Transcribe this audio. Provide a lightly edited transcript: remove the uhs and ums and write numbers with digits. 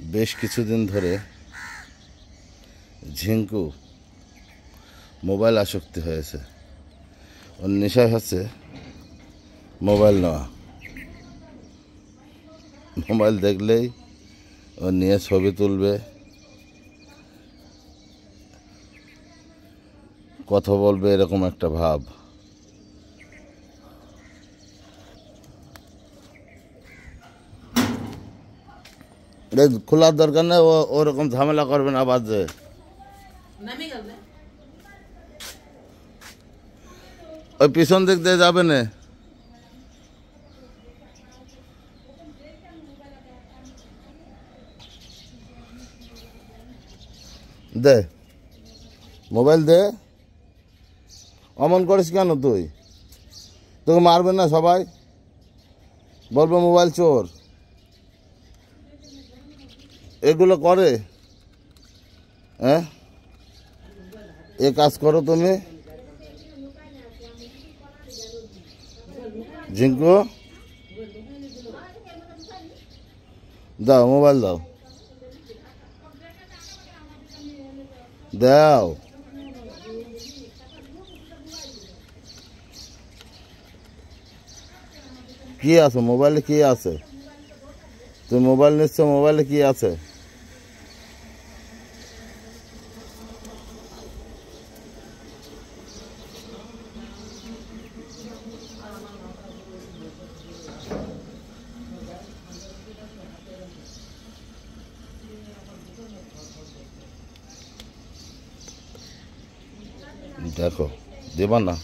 বেশ কিছুদিন ধরে ঝিঙ্কু মোবাইল আসক্তি হয়েছে। ওর নেশায় হচ্ছে মোবাইল নেওয়া। মোবাইল দেখলেই ও নিয়ে ছবি তুলবে, কথা বলবে, এরকম একটা ভাব। খোলার দরকার নেই, ও ওরকম ঝামেলা করবে না। আবার যে ওই পিছন দিক দিয়ে যাবে না। দে মোবাইল দে। অমন করিস কেন তুই? তোকে মারবে না সবাই? বলবে মোবাইল চোর। এগুলো করে? হ্যাঁ, এ কাজ করো তুমি? ঝিঙ্কু দাও, মোবাইল দাও, দাও। কি আছে মোবাইলে? কি আছে? তুমি মোবাইল নিচ্ছ, মোবাইলে কি আছে? দেখো, দেবা না।